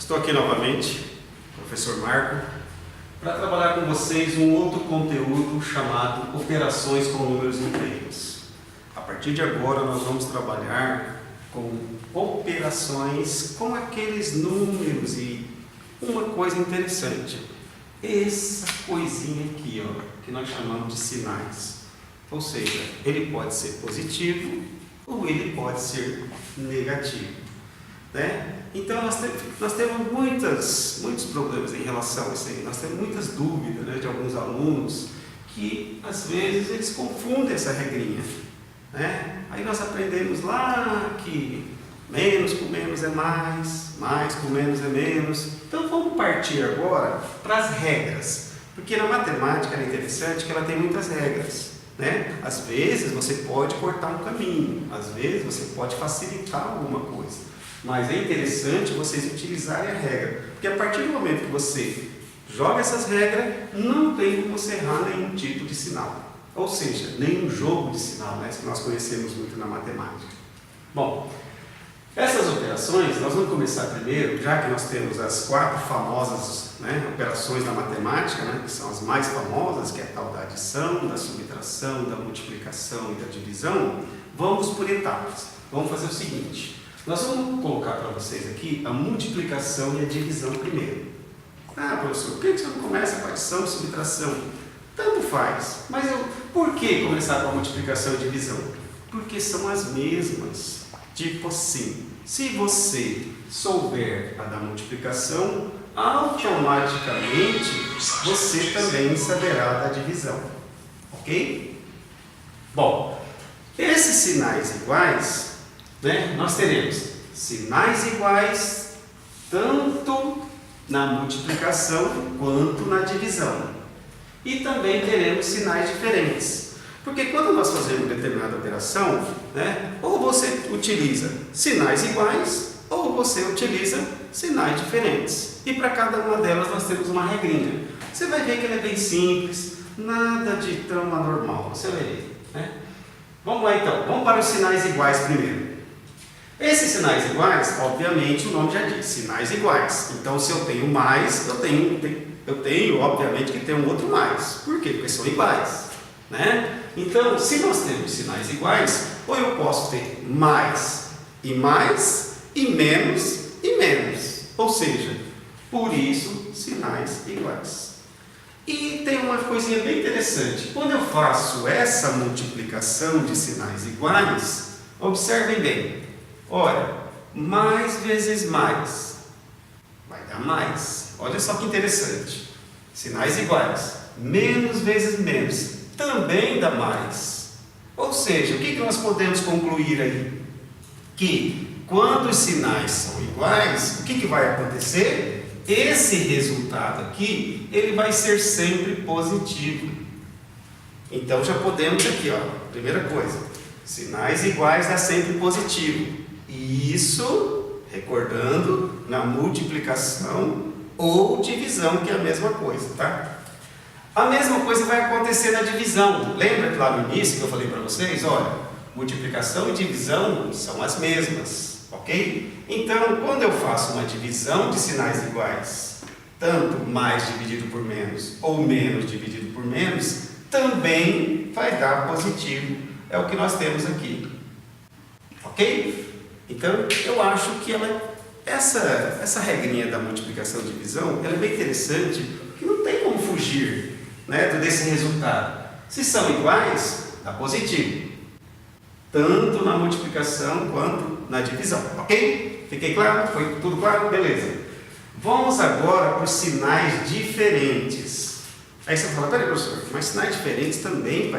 Estou aqui novamente, professor Marco, para trabalhar com vocês um outro conteúdo chamado Operações com Números Inteiros. A partir de agora nós vamos trabalhar com operações com aqueles números e uma coisa interessante, essa coisinha aqui, ó, que nós chamamos de sinais. Ou seja, ele pode ser positivo ou ele pode ser negativo, né? Então nós temos muitos problemas em relação a isso aí. Nós temos muitas dúvidas, né, de alguns alunos que às vezes eles confundem essa regrinha, né? Aí nós aprendemos lá que menos com menos é mais, mais com menos é menos. Então vamos partir agora para as regras, porque na matemática é interessante que ela tem muitas regras, né? Às vezes você pode cortar um caminho, às vezes você pode facilitar alguma coisa. Mas é interessante vocês utilizarem a regra, porque a partir do momento que você joga essas regras, não tem como você errar nenhum tipo de sinal. Ou seja, nenhum jogo de sinal, né, que nós conhecemos muito na matemática. Bom, essas operações, nós vamos começar primeiro, já que nós temos as 4 famosas, né, operações da matemática, né, que são as mais famosas, que é a tal da adição, da subtração, da multiplicação e da divisão. Vamos por etapas. Vamos fazer o seguinte. Nós vamos colocar para vocês aqui a multiplicação e a divisão primeiro. Ah, professor, por que você não começa com a adição e subtração? Tanto faz. Mas por que começar com a multiplicação e divisão? Porque são as mesmas. Tipo assim, se você souber a da multiplicação, automaticamente você também saberá da divisão. Ok? Bom, esses sinais iguais, né, nós teremos sinais iguais tanto na multiplicação quanto na divisão. E também teremos sinais diferentes. Porque quando nós fazemos determinada operação, né, ou você utiliza sinais iguais ou você utiliza sinais diferentes. E para cada uma delas nós temos uma regrinha. Você vai ver que ela é bem simples, nada de tão anormal. Você vai ver, né? Vamos lá então, vamos para os sinais iguais primeiro. Esses sinais iguais, obviamente, o nome já diz, sinais iguais. Então, se eu tenho mais, eu tenho obviamente, que ter um outro mais. Por quê? Porque são iguais, né? Então, se nós temos sinais iguais, ou eu posso ter mais e menos e menos. Ou seja, por isso, sinais iguais. E tem uma coisinha bem interessante. Quando eu faço essa multiplicação de sinais iguais, observem bem. Olha, mais vezes mais vai dar mais. Olha só que interessante. Sinais iguais. Menos vezes menos também dá mais. Ou seja, o que nós podemos concluir aí? Que quando os sinais são iguais, o que vai acontecer? Esse resultado aqui, ele vai ser sempre positivo. Então já podemos aqui, ó, primeira coisa, sinais iguais dá sempre positivo. Isso, recordando, na multiplicação ou divisão, que é a mesma coisa, tá? A mesma coisa vai acontecer na divisão. Lembra que lá no início que eu falei para vocês? Olha, multiplicação e divisão são as mesmas, ok? Então, quando eu faço uma divisão de sinais iguais, tanto mais dividido por menos ou menos dividido por menos, também vai dar positivo. É o que nós temos aqui, ok? Então, eu acho que essa regrinha da multiplicação e divisão, ela é bem interessante, porque não tem como fugir, né, desse resultado. Se são iguais, dá positivo. Tanto na multiplicação quanto na divisão, ok? Fiquei claro? Foi tudo claro? Beleza. Vamos agora para os sinais diferentes. Aí você fala, peraí, professor, mas sinais diferentes também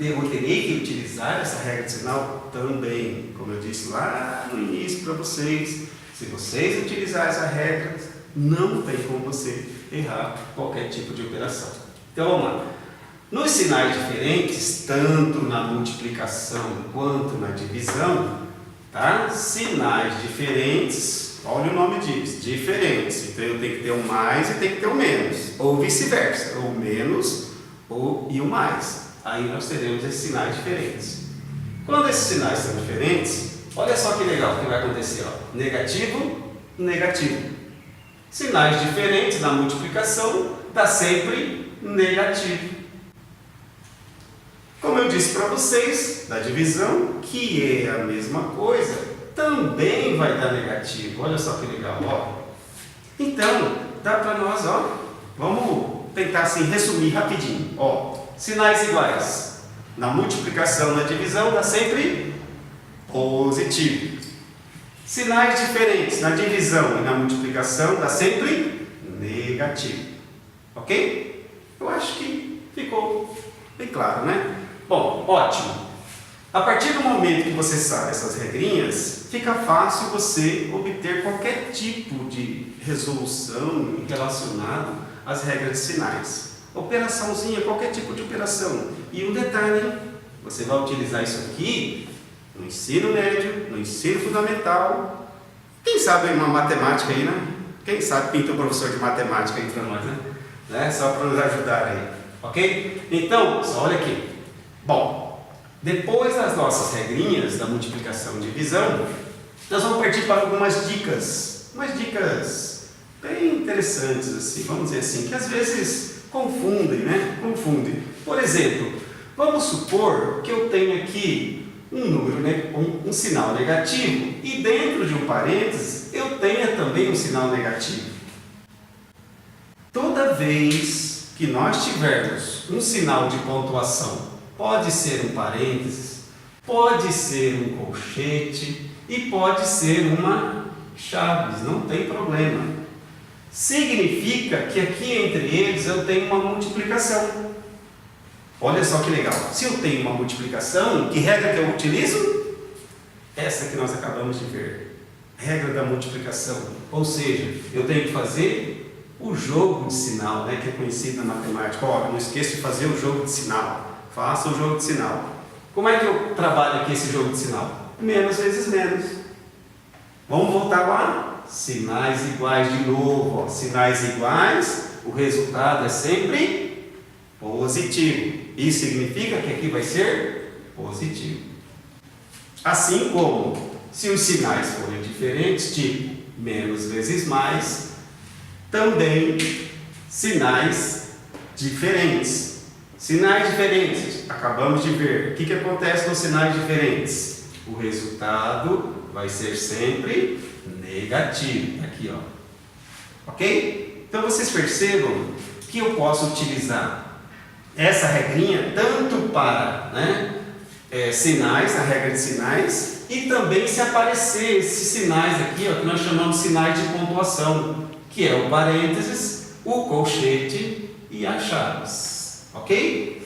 eu terei que utilizar essa regra de sinal também, como eu disse lá no início para vocês. Se vocês utilizarem essa regra, não tem como você errar qualquer tipo de operação. Então vamos lá. Nos sinais diferentes, tanto na multiplicação quanto na divisão, tá? Sinais diferentes, olha o nome diz, diferentes. Então eu tenho que ter o mais e tenho que ter o menos, ou vice-versa, ou menos e o mais. Aí nós teremos esses sinais diferentes. Quando esses sinais são diferentes, olha só que legal o que vai acontecer, ó. Negativo, negativo. Sinais diferentes na multiplicação dá sempre negativo. Como eu disse para vocês, da divisão, que é a mesma coisa, também vai dar negativo. Olha só que legal, ó. Então, dá para nós, ó, vamos tentar assim resumir rapidinho. Ó, sinais iguais na multiplicação, na divisão, dá sempre positivo. Sinais diferentes na divisão e na multiplicação dá sempre negativo. Ok? Eu acho que ficou bem claro, né? Bom, ótimo. A partir do momento que você sabe essas regrinhas, fica fácil você obter qualquer tipo de resolução relacionado às regras de sinais. Operaçãozinha, qualquer tipo de operação. E um detalhe, você vai utilizar isso aqui no ensino médio, no ensino fundamental. Quem sabe uma matemática aí, né? Quem sabe pinta o professor de matemática aí para nós, né? Só para nos ajudar aí. Ok? Então, só olha aqui. Bom, depois das nossas regrinhas da multiplicação e divisão, nós vamos partir para algumas dicas. Umas dicas bem interessantes, assim, vamos dizer assim, que às vezes confundem, né? Confundem. Por exemplo, vamos supor que eu tenho aqui um número, um sinal negativo e dentro de um parênteses eu tenha também um sinal negativo. Toda vez que nós tivermos um sinal de pontuação, pode ser um parênteses, pode ser um colchete e pode ser uma chaves, não tem problema. Significa que aqui entre eles eu tenho uma multiplicação. Olha só que legal. Se eu tenho uma multiplicação, que regra que eu utilizo? Essa que nós acabamos de ver. Regra da multiplicação. Ou seja, eu tenho que fazer o jogo de sinal, né, que é conhecido na matemática. Ó, não esqueça de fazer o jogo de sinal. Faça o jogo de sinal. Como é que eu trabalho aqui esse jogo de sinal? Menos vezes menos. Vamos voltar lá? Sinais iguais de novo. Ó. Sinais iguais, o resultado é sempre positivo. Isso significa que aqui vai ser positivo. Assim como, se os sinais forem diferentes, tipo menos vezes mais, também sinais diferentes. Sinais diferentes, acabamos de ver. O que acontece com sinais diferentes? O resultado vai ser sempre negativo. Aqui, ó. Ok? Então vocês percebam que eu posso utilizar essa regrinha tanto para sinais, a regra de sinais, e também se aparecer esses sinais aqui, ó, que nós chamamos de sinais de pontuação, que é o parênteses, o colchete e as chaves. Ok?